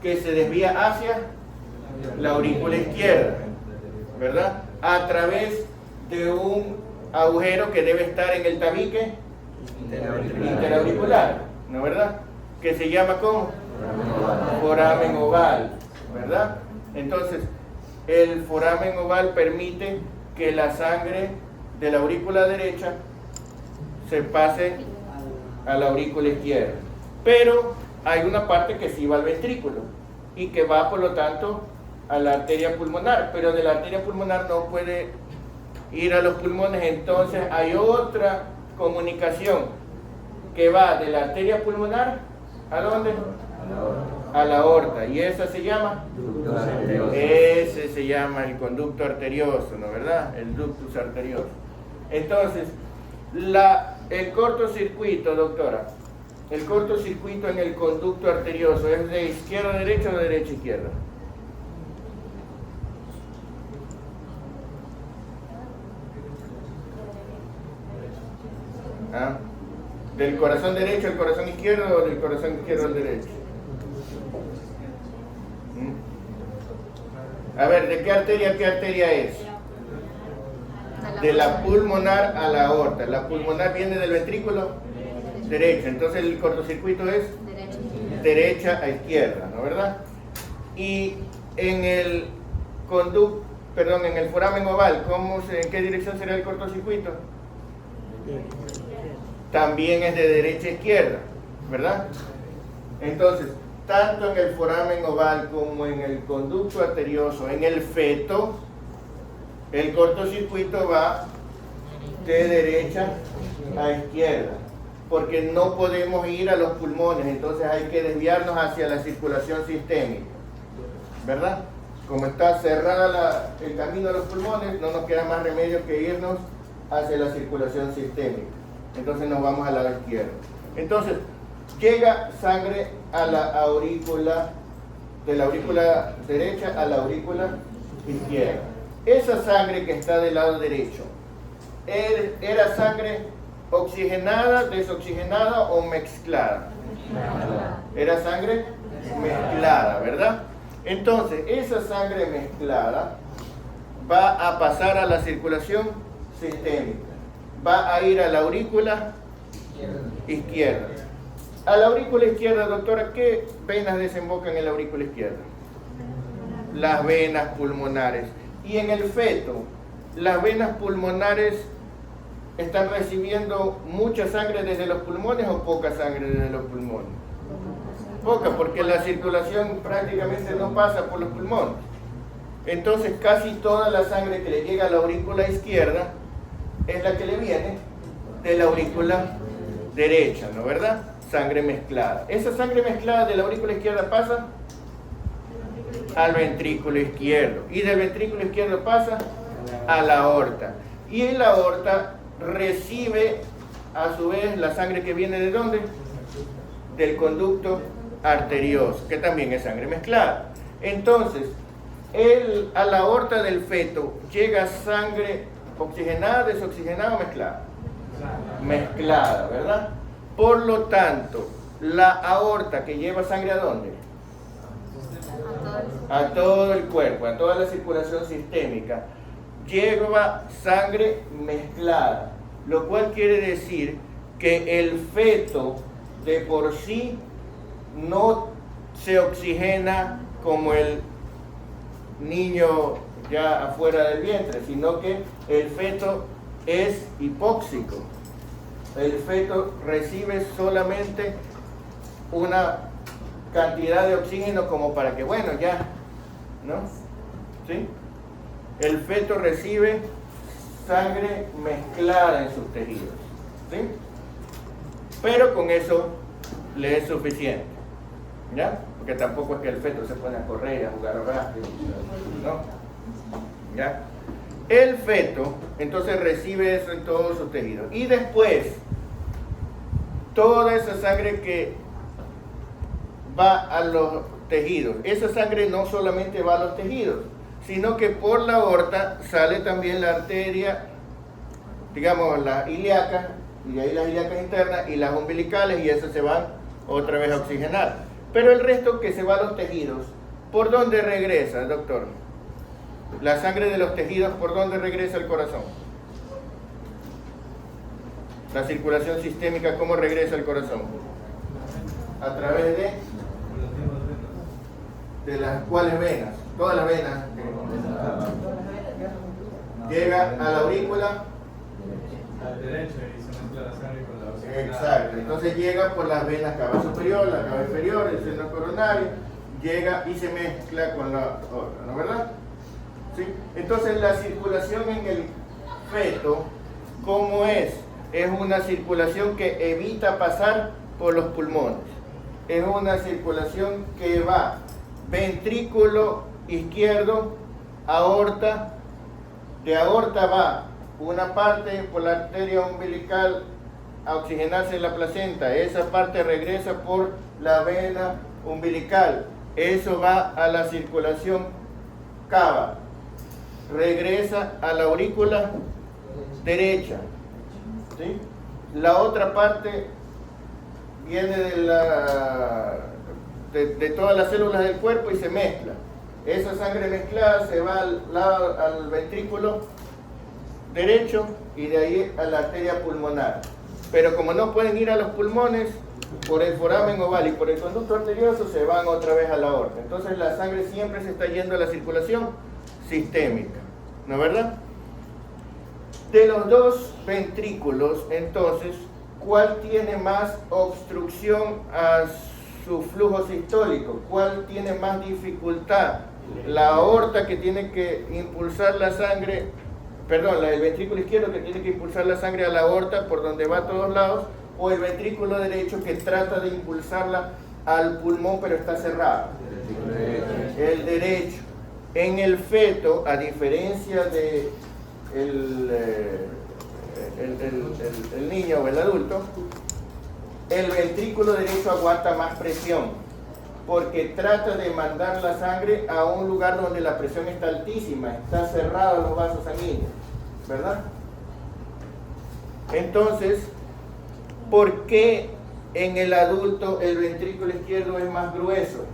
que se desvía hacia la aurícula izquierda, ¿verdad? A través de un agujero que debe estar en el tabique interauricular, ¿no verdad? Que se llama ¿cómo? Foramen oval, ¿verdad? Entonces, el foramen oval permite que la sangre de la aurícula derecha se pase a la aurícula izquierda. Pero hay una parte que sí va al ventrículo y que va, por lo tanto, a la arteria pulmonar, pero de la arteria pulmonar no puede ir a los pulmones. Entonces hay otra comunicación que va de la arteria pulmonar ¿a dónde? A la aorta, y esa se llama, ese se llama el conducto arterioso, ¿no verdad? El ductus arterioso. Entonces, el cortocircuito, doctora, el cortocircuito en el conducto arterioso, ¿es de izquierda a derecha o de derecha a izquierda? ¿Ah? ¿Del corazón derecho al corazón izquierdo o del corazón izquierdo al derecho? A ver, ¿de qué arteria es? De la pulmonar a la aorta. La pulmonar viene del ventrículo derecho, entonces el cortocircuito es derecha a izquierda, ¿no verdad? Y en el en el foramen oval, ¿en qué dirección será el cortocircuito? También es de derecha a izquierda, ¿verdad? Entonces, tanto en el foramen oval como en el conducto arterioso, en el feto, el cortocircuito va de derecha a izquierda, porque no podemos ir a los pulmones, entonces hay que desviarnos hacia la circulación sistémica, ¿verdad? Como está cerrada el camino a los pulmones, no nos queda más remedio que irnos hacia la circulación sistémica. Entonces nos vamos al lado izquierdo. Entonces, llega sangre a la aurícula, de la aurícula derecha a la aurícula izquierda. Esa sangre que está del lado derecho, ¿era sangre oxigenada, desoxigenada o mezclada? Era sangre mezclada, ¿verdad? Entonces, esa sangre mezclada va a pasar a la circulación sistémica. Va a ir a la aurícula izquierda. A la aurícula izquierda, doctora, ¿qué venas desembocan en la aurícula izquierda? Las venas pulmonares. Y en el feto, ¿las venas pulmonares están recibiendo mucha sangre desde los pulmones o poca sangre desde los pulmones? Poca, porque la circulación prácticamente no pasa por los pulmones. Entonces, casi toda la sangre que le llega a la aurícula izquierda es la que le viene de la aurícula derecha, ¿no verdad? Sangre mezclada. Esa sangre mezclada de la aurícula izquierda pasa al ventrículo izquierdo, y del ventrículo izquierdo pasa a la aorta, y en la aorta recibe a su vez la sangre que viene ¿de dónde? Del conducto arterioso, que también es sangre mezclada. Entonces, a la aorta del feto llega sangre oxigenada, desoxigenada o mezclada. Mezclada, ¿verdad? Por lo tanto, la aorta que lleva sangre ¿a dónde? A todo el cuerpo, a toda la circulación sistémica, lleva sangre mezclada, lo cual quiere decir que el feto de por sí no se oxigena como el niño ya afuera del vientre, sino que el feto es hipóxico. El feto recibe solamente una cantidad de oxígeno como para que, bueno, ya, ¿no? ¿Sí? El feto recibe sangre mezclada en sus tejidos, ¿sí? Pero con eso le es suficiente, ¿ya? Porque tampoco es que el feto se pone a correr, a jugar rápido, ¿no? ¿Ya? El feto entonces recibe eso en todos sus tejidos, y después toda esa sangre que va a los tejidos, esa sangre no solamente va a los tejidos, sino que por la aorta sale también la arteria, digamos la ilíaca, y ahí las ilíacas internas y las umbilicales, y esas se van otra vez a oxigenar. Pero el resto que se va a los tejidos, ¿por dónde regresa, doctor? La sangre de los tejidos, ¿por dónde regresa al corazón? La circulación sistémica, ¿cómo regresa al corazón? A través de las cuales venas, todas las venas. Llega a la aurícula. Al derecho y se mezcla la sangre con la oxígena. Exacto, entonces llega por las venas cava superior, la cava inferior, el seno coronario, llega y se mezcla con la otra, ¿no verdad? ¿Sí? Entonces la circulación en el feto, ¿cómo es? Es una circulación que evita pasar por los pulmones. Es una circulación que va ventrículo izquierdo, aorta, de aorta va una parte por la arteria umbilical a oxigenarse en la placenta, esa parte regresa por la vena umbilical, eso va a la circulación cava, regresa a la aurícula derecha, ¿sí? La otra parte viene de todas las células del cuerpo y se mezcla. Esa sangre mezclada se va al ventrículo derecho y de ahí a la arteria pulmonar. Pero como no pueden ir a los pulmones, por el foramen oval y por el conducto arterioso se van otra vez a la aorta. Entonces la sangre siempre se está yendo a la circulación sistémica, ¿no es verdad? De los dos ventrículos, entonces, ¿cuál tiene más obstrucción a su flujo sistólico? ¿Cuál tiene más dificultad? La aorta, que tiene que impulsar la sangre, perdón, el ventrículo izquierdo, que tiene que impulsar la sangre a la aorta por donde va a todos lados, o el ventrículo derecho, que trata de impulsarla al pulmón pero está cerrado. El derecho. En el feto, a diferencia de el niño o el adulto, el ventrículo derecho aguanta más presión, porque trata de mandar la sangre a un lugar donde la presión está altísima, está cerrado los vasos sanguíneos, ¿verdad? Entonces, ¿por qué en el adulto el ventrículo izquierdo es más grueso?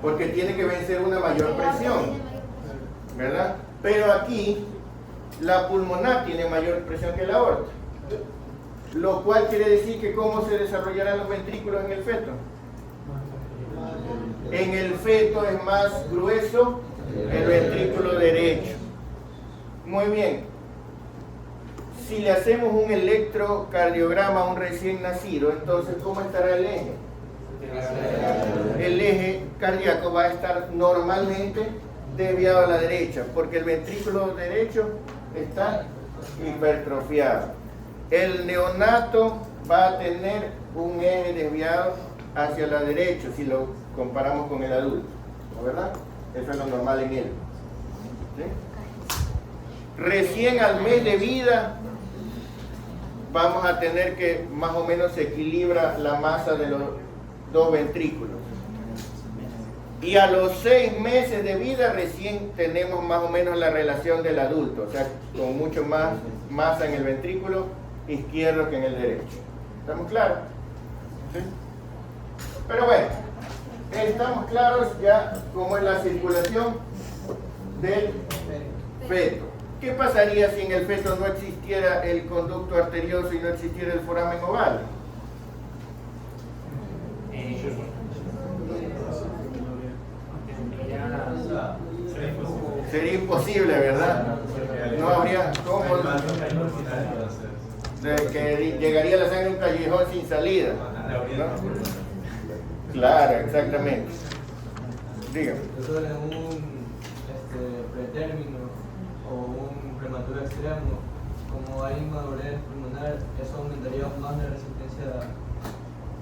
Porque tiene que vencer una mayor presión, ¿verdad? Pero aquí la pulmonar tiene mayor presión que la aorta, lo cual quiere decir que ¿cómo se desarrollarán los ventrículos en el feto? En el feto es más grueso el ventrículo derecho. Muy bien. Si le hacemos un electrocardiograma a un recién nacido, entonces ¿cómo estará el eje? El eje cardíaco va a estar normalmente desviado a la derecha, porque el ventrículo derecho está hipertrofiado. El neonato va a tener un eje desviado hacia la derecha si lo comparamos con el adulto, ¿no, verdad? Eso es lo normal en él. ¿Sí? Recién al mes de vida vamos a tener que más o menos se equilibra la masa de los dos ventrículos. Y a los 6 meses de vida recién tenemos más o menos la relación del adulto, o sea, con mucho más masa en el ventrículo izquierdo que en el derecho. ¿Estamos claros? ¿Sí? Pero bueno, estamos claros ya cómo es la circulación del feto. ¿Qué pasaría si en el feto no existiera el conducto arterioso y no existiera el foramen oval? Sería imposible, ¿verdad? No habría cómo, que llegaría la sangre a un callejón sin salida, ¿no? Claro, exactamente. Dígame. Entonces, en un pretérmino o un prematuro extremo, como hay inmadurez pulmonar, ¿eso aumentaría más la resistencia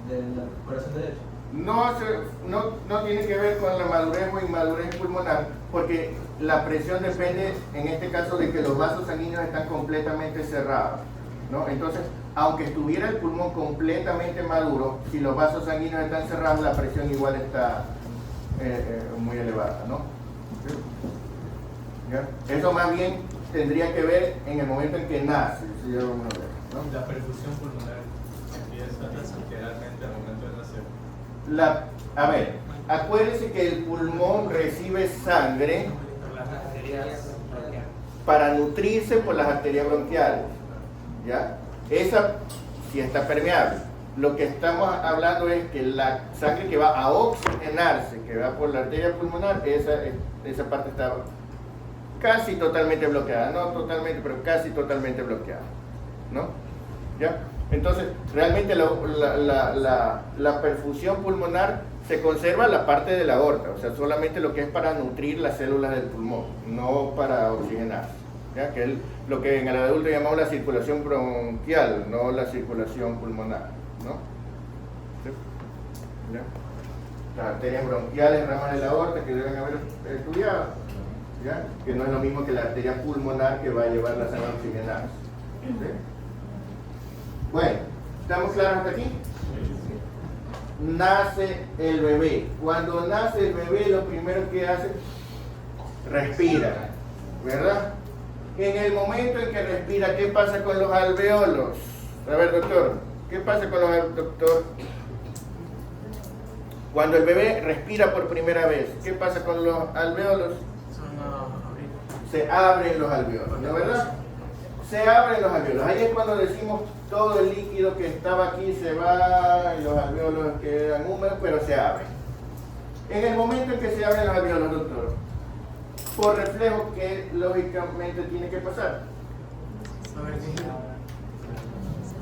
del corazón derecho? No tiene que ver con la madurez o inmadurez pulmonar, porque la presión depende, en este caso, de que los vasos sanguíneos están completamente cerrados, ¿no? Entonces, aunque estuviera el pulmón completamente maduro, si los vasos sanguíneos están cerrados, la presión igual está muy elevada, ¿no? ¿Ya? Eso más bien tendría que ver en el momento en que nace, ¿no? La perfusión pulmonar. generalmente al momento de nacer. A ver, acuérdense que el pulmón recibe sangre para nutrirse por las arterias bronquiales, ¿ya? Esa sí está permeable. Lo que estamos hablando es que la sangre que va a oxigenarse, que va por la arteria pulmonar, esa parte está casi totalmente bloqueada, no totalmente, pero casi totalmente bloqueada, ¿no? ¿Ya? Entonces, realmente la perfusión pulmonar se conserva la parte de la aorta, o sea, solamente lo que es para nutrir las células del pulmón, no para oxigenar, ¿ya? Que es lo que en el adulto llamamos la circulación bronquial, no la circulación pulmonar, ¿no? ¿Sí? ¿Ya? Las arterias bronquiales, ramas de la aorta que deben haber estudiado, ¿ya? Que no es lo mismo que la arteria pulmonar que va a llevar la sangre oxigenada. ¿Sí? Bueno, ¿estamos claros hasta aquí? Nace el bebé. Cuando nace el bebé, lo primero que hace, respira, ¿verdad? En el momento en que respira, ¿qué pasa con los alveolos? A ver, doctor, ¿qué pasa con los alveolos, doctor? Cuando el bebé respira por primera vez, ¿qué pasa con los alveolos? Se abren los alveolos, ¿no es verdad? Se abren los alveolos. Ahí es cuando decimos todo el líquido que estaba aquí se va y los alveolos quedan húmedos, pero se abren. En el momento en que se abren los alveolos, doctor, por reflejo, ¿qué lógicamente tiene que pasar?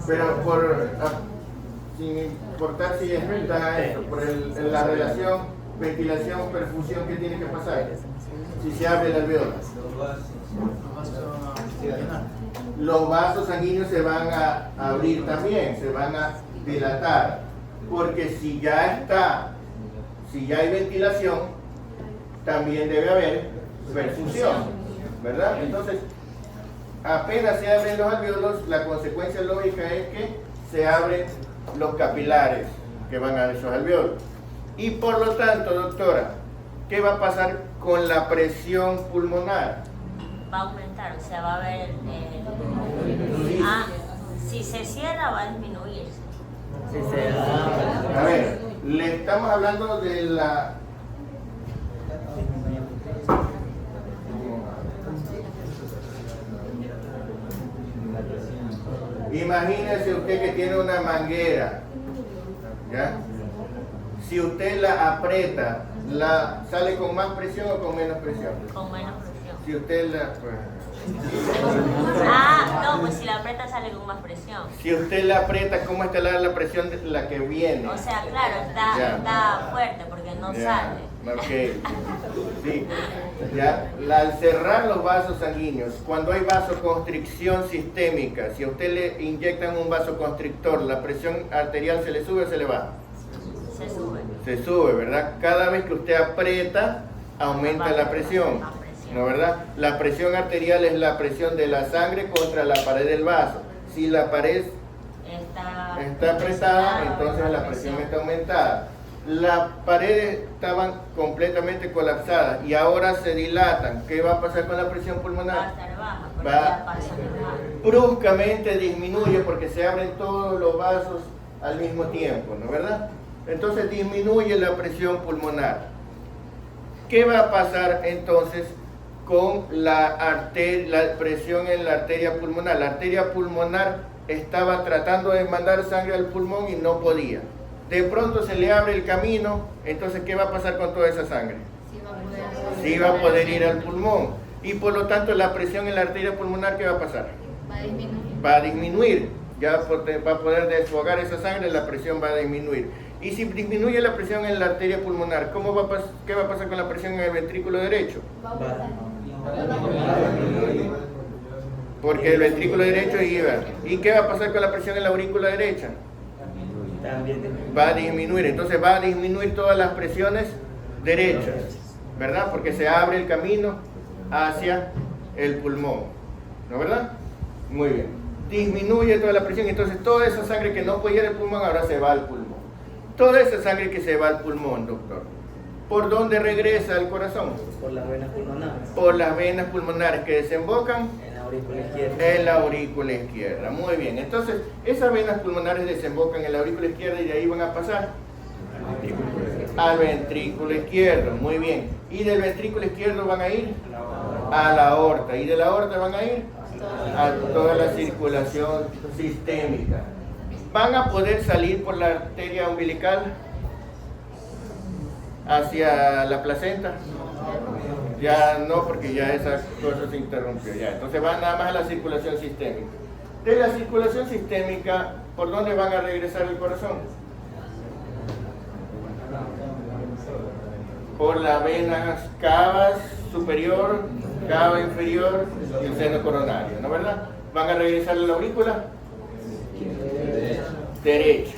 Pero sin importar si está esto, por la relación ventilación-perfusión, ¿qué tiene que pasar? Si se abre el alveolo. Los vasos sanguíneos se van a abrir también, se van a dilatar, porque si ya hay ventilación, también debe haber perfusión, ¿verdad? Entonces, apenas se abren los alveolos, la consecuencia lógica es que se abren los capilares que van a esos alveolos. Y por lo tanto, doctora, ¿qué va a pasar con la presión pulmonar? Va a aumentar, o sea, va a haber... si se cierra va a disminuir. A ver, le estamos hablando de la... Imagínese usted que tiene una manguera, ¿ya? Si usted la aprieta, ¿sale con más presión o con menos presión? Con menos presión. Si usted la... No, pues si la aprieta sale con más presión. Si usted la aprieta, ¿cómo está la presión de la que viene? O sea, claro, está fuerte porque no sale. Ok. Sí. Ya. Al cerrar los vasos sanguíneos, cuando hay vasoconstricción sistémica, si a usted le inyectan un vasoconstrictor, ¿la presión arterial se le sube o se le baja? Se sube. Se sube, ¿verdad? Cada vez que usted aprieta, aumenta la presión, ¿no, verdad? La presión arterial es la presión de la sangre contra la pared del vaso. Si la pared está apretada, entonces la presión está aumentada. Las paredes estaban completamente colapsadas y ahora se dilatan. ¿Qué va a pasar con la presión pulmonar? Va a estar baja, porque ya pasa baja. Bruscamente disminuye porque se abren todos los vasos al mismo tiempo, ¿no, verdad? Entonces disminuye la presión pulmonar. ¿Qué va a pasar entonces con la presión en la arteria pulmonar? La arteria pulmonar estaba tratando de mandar sangre al pulmón y no podía. De pronto se le abre el camino, entonces ¿qué va a pasar con toda esa sangre? Sí va a poder ir al pulmón. Y por lo tanto la presión en la arteria pulmonar, ¿qué va a pasar? Va a disminuir. Ya va a poder desfogar esa sangre, la presión va a disminuir. Y si disminuye la presión en la arteria pulmonar, ¿qué va a pasar con la presión en el ventrículo derecho? Porque el ventrículo derecho iba. ¿Y qué va a pasar con la presión en la aurícula derecha? Va a disminuir. Entonces va a disminuir todas las presiones derechas, ¿verdad? Porque se abre el camino hacia el pulmón, ¿no, verdad? Muy bien. Disminuye toda la presión, entonces toda esa sangre que no puede ir al pulmón ahora se va al pulmón. Toda esa sangre que se va al pulmón, doctor, ¿por dónde regresa al corazón? Por las venas pulmonares. Por las venas pulmonares que desembocan aurícula izquierda. En la aurícula izquierda, muy bien. Entonces, esas venas pulmonares desembocan en la aurícula izquierda y de ahí van a pasar al ventrículo izquierdo, muy bien. Y del ventrículo izquierdo van a ir a la aorta, y de la aorta van a ir a toda la circulación sistémica. Van a poder salir por la arteria umbilical hacia la placenta. Ya no, porque ya esa cosa se interrumpió ya. Entonces van nada más a la circulación sistémica. De la circulación sistémica, ¿por dónde van a regresar el corazón? Por las venas cava superior, cava inferior y el seno coronario, ¿no verdad? ¿Van a regresar a la aurícula? Derecha.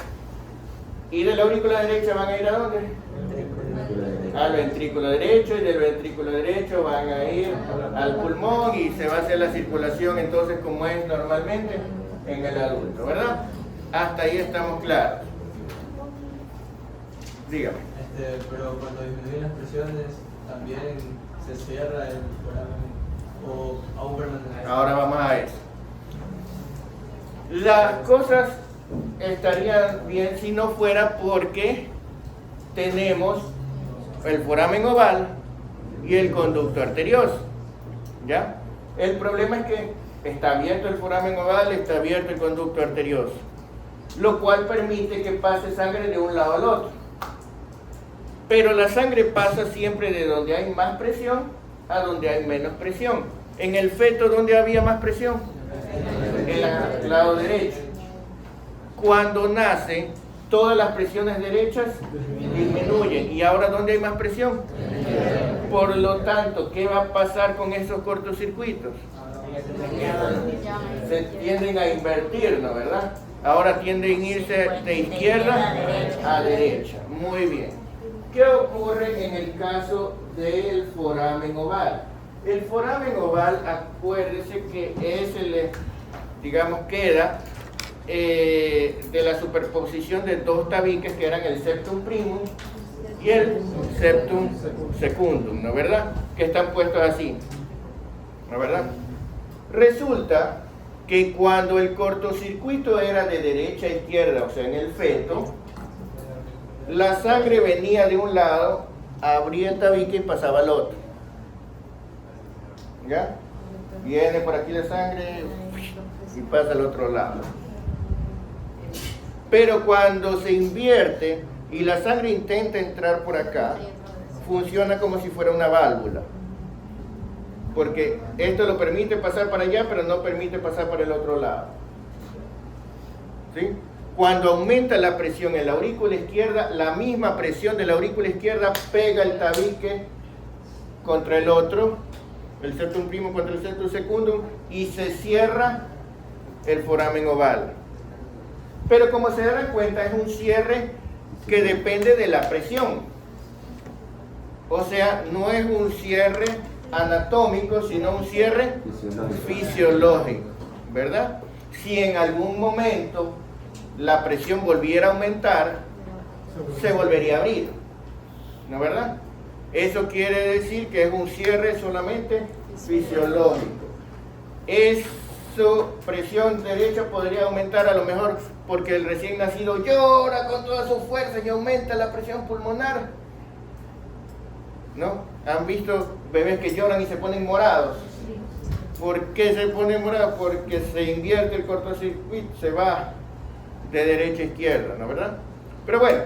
¿Y de la aurícula derecha van a ir a dónde? Al ventrículo derecho, y del ventrículo derecho van a ir al pulmón y se va a hacer la circulación entonces como es normalmente en el adulto, ¿verdad? Hasta ahí estamos claros. Dígame. Pero cuando disminuyen las presiones, también se cierra el foramen o aún permanece. Ahora vamos a eso. Las cosas estarían bien si no fuera porque tenemos el foramen oval y el conducto arterioso. ¿Ya? El problema es que está abierto el foramen oval, está abierto el conducto arterioso, lo cual permite que pase sangre de un lado al otro. Pero la sangre pasa siempre de donde hay más presión a donde hay menos presión. En el feto, ¿dónde había más presión? En el lado derecho. Cuando nace, todas las presiones derechas disminuyen. ¿Y ahora dónde hay más presión? Por lo tanto, ¿qué va a pasar con esos cortocircuitos? Se tienden a invertir, ¿no verdad? Ahora tienden a irse de izquierda a derecha. Muy bien. ¿Qué ocurre en el caso del foramen oval? El foramen oval, acuérdese que es el, digamos, queda de la superposición de dos tabiques que eran el septum primum y el septum secundum, ¿no verdad? Que están puestos así, ¿no verdad? Resulta que cuando el cortocircuito era de derecha a izquierda, o sea, en el feto, la sangre venía de un lado, abría el tabique y pasaba al otro. ¿Ya? Viene por aquí la sangre y pasa al otro lado. Pero cuando se invierte y la sangre intenta entrar por acá, funciona como si fuera una válvula. Porque esto lo permite pasar para allá, pero no permite pasar para el otro lado. ¿Sí? Cuando aumenta la presión en la aurícula izquierda, la misma presión de la aurícula izquierda pega el tabique contra el otro, el septum primum contra el septum secundum, y se cierra el foramen oval. Pero como se dan cuenta, es un cierre que depende de la presión. O sea, no es un cierre anatómico, sino un cierre fisiológico, ¿verdad? Si en algún momento la presión volviera a aumentar, se volvería a abrir, ¿no verdad? Eso quiere decir que es un cierre solamente fisiológico. Eso, presión derecha podría aumentar a lo mejor porque el recién nacido llora con toda su fuerza y aumenta la presión pulmonar, ¿no? ¿Han visto bebés que lloran y se ponen morados? ¿Por qué se ponen morados? Porque se invierte el cortocircuito, se va de derecha a izquierda, ¿no verdad? Pero bueno,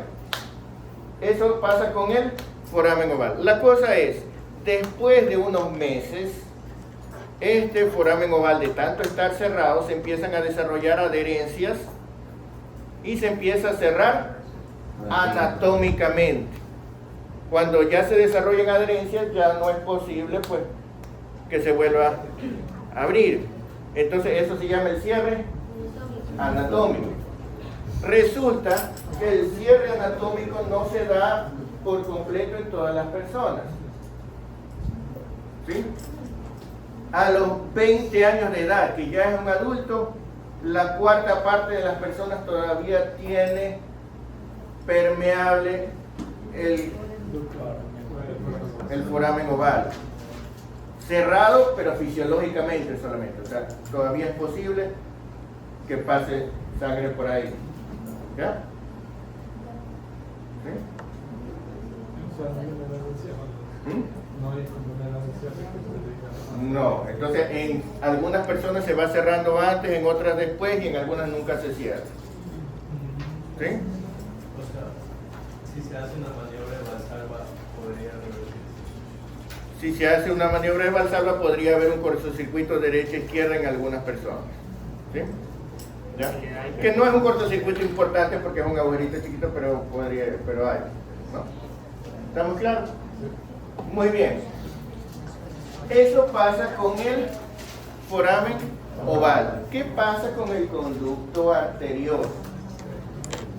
eso pasa con el foramen oval. La cosa es, después de unos meses, este foramen oval, de tanto estar cerrado, se empiezan a desarrollar adherencias y se empieza a cerrar anatómicamente. Cuando ya se desarrollan adherencias, ya no es posible pues que se vuelva a abrir. Entonces eso se llama el cierre anatómico. Resulta que el cierre anatómico no se da por completo en todas las personas. ¿Sí? A los 20 años de edad, que ya es un adulto, la cuarta parte de las personas todavía tiene permeable el foramen oval. cerrado, pero fisiológicamente solamente. O sea, todavía es posible que pase sangre por ahí. ¿Ya? ¿Sí? No, entonces en algunas personas se va cerrando antes, en otras después y en algunas nunca se cierra. ¿Sí? O sea, si se hace una maniobra de Valsalva, podría revertirse. Si se hace una maniobra de Valsalva, podría haber un cortocircuito derecha-izquierda en algunas personas. ¿Sí? ¿Ya? Que no es un cortocircuito importante porque es un agujerito chiquito, pero hay. ¿No? ¿Estamos claros? Muy bien. Eso pasa con el foramen oval. ¿Qué pasa con el conducto arterioso?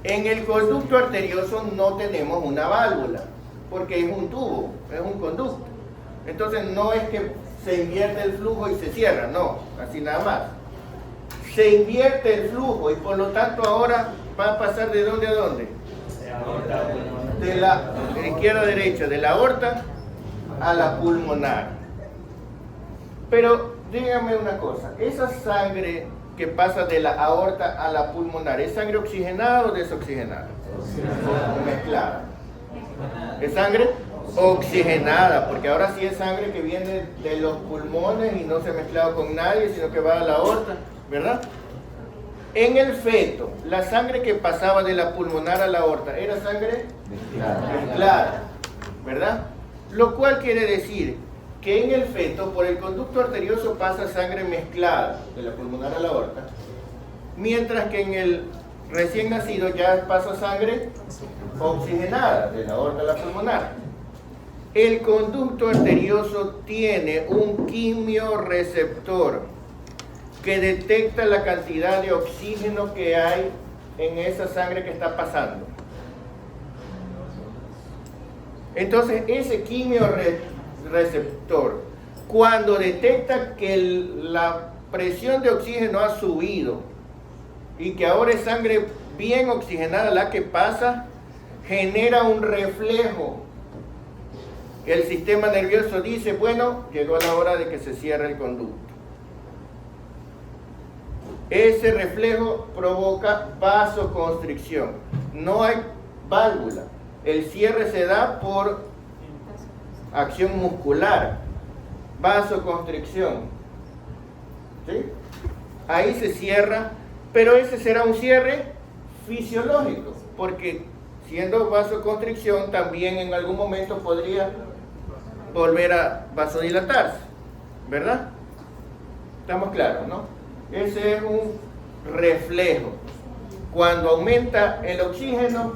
En el conducto arterioso no tenemos una válvula, porque es un tubo, es un conducto. Entonces no es que se invierte el flujo y se cierra, no, así nada más. Se invierte el flujo y por lo tanto ahora va a pasar ¿de dónde a dónde? De la izquierda a derecha, de la aorta a la pulmonar. Pero dígame una cosa, esa sangre que pasa de la aorta a la pulmonar, ¿es sangre oxigenada o desoxigenada? O mezclada. ¿Es sangre? Oxigenada, porque ahora sí es sangre que viene de los pulmones y no se ha mezclado con nadie, sino que va a la aorta, ¿verdad? En el feto, la sangre que pasaba de la pulmonar a la aorta era sangre mezclada, ¿verdad? Lo cual quiere decir que en el feto, por el conducto arterioso pasa sangre mezclada de la pulmonar a la aorta, mientras que en el recién nacido ya pasa sangre oxigenada de la aorta a la pulmonar. El conducto arterioso tiene un quimioreceptor que detecta la cantidad de oxígeno que hay en esa sangre que está pasando. Entonces, ese quimioreceptor, cuando detecta que la presión de oxígeno ha subido y que ahora es sangre bien oxigenada la que pasa, genera un reflejo. El sistema nervioso dice, bueno, llegó la hora de que se cierre el conducto. Ese reflejo provoca vasoconstricción. No hay válvula. El cierre se da por acción muscular. Vasoconstricción. ¿Sí? Ahí se cierra, pero ese será un cierre fisiológico, porque siendo vasoconstricción también en algún momento podría volver a vasodilatarse, ¿verdad? ¿Estamos claros, no? Ese es un reflejo. Cuando aumenta el oxígeno,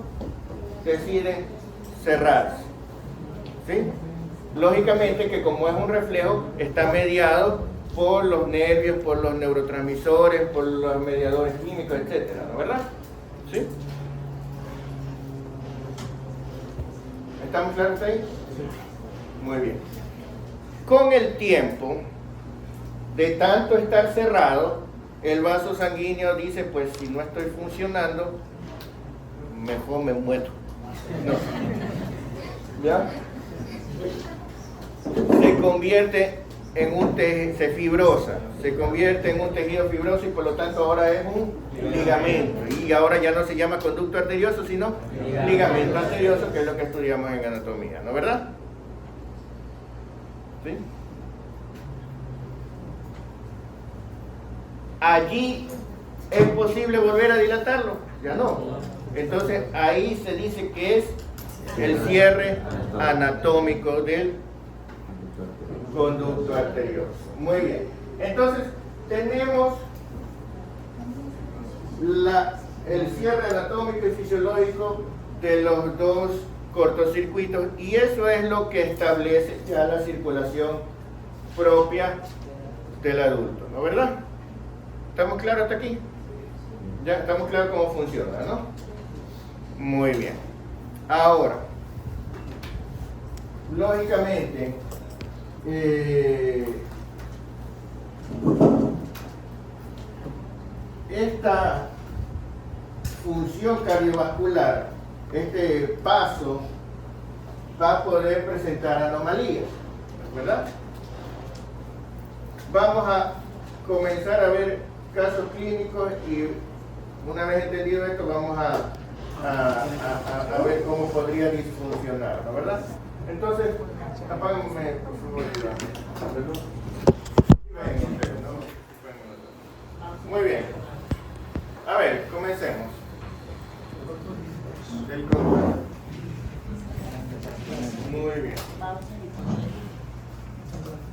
decide cerrarse. ¿Sí? Lógicamente que como es un reflejo, está mediado por los nervios, por los neurotransmisores, por los mediadores químicos, etcétera, ¿no? ¿Verdad? ¿Sí? ¿Estamos claros ahí? Muy bien. Con el tiempo, de tanto estar cerrado, el vaso sanguíneo dice, pues si no estoy funcionando, mejor me muero. No. ¿Ya? Se convierte en un tejido, se fibrosa, se convierte en un tejido fibroso y por lo tanto ahora es un ligamento. Y ahora ya no se llama conducto arterioso, sino ligamento arterioso, que es lo que estudiamos en anatomía, ¿no? ¿Verdad? ¿Sí? Allí es posible volver a dilatarlo, ya no. Entonces ahí se dice que es el cierre anatómico del conducto arterioso. Muy bien. Entonces tenemos el cierre anatómico y fisiológico de los dos cortocircuitos y eso es lo que establece ya la circulación propia del adulto, ¿no? ¿Verdad? ¿Estamos claros hasta aquí? Ya estamos claros cómo funciona, ¿no? Muy bien. Ahora, lógicamente, esta función cardiovascular, este paso, va a poder presentar anomalías, ¿verdad? vamos a comenzar a ver casos clínicos y una vez entendido esto vamos a ver cómo podría disfuncionar, ¿no? ¿Verdad? Entonces, apáguenme por favor la luz. Muy bien. A ver, comencemos.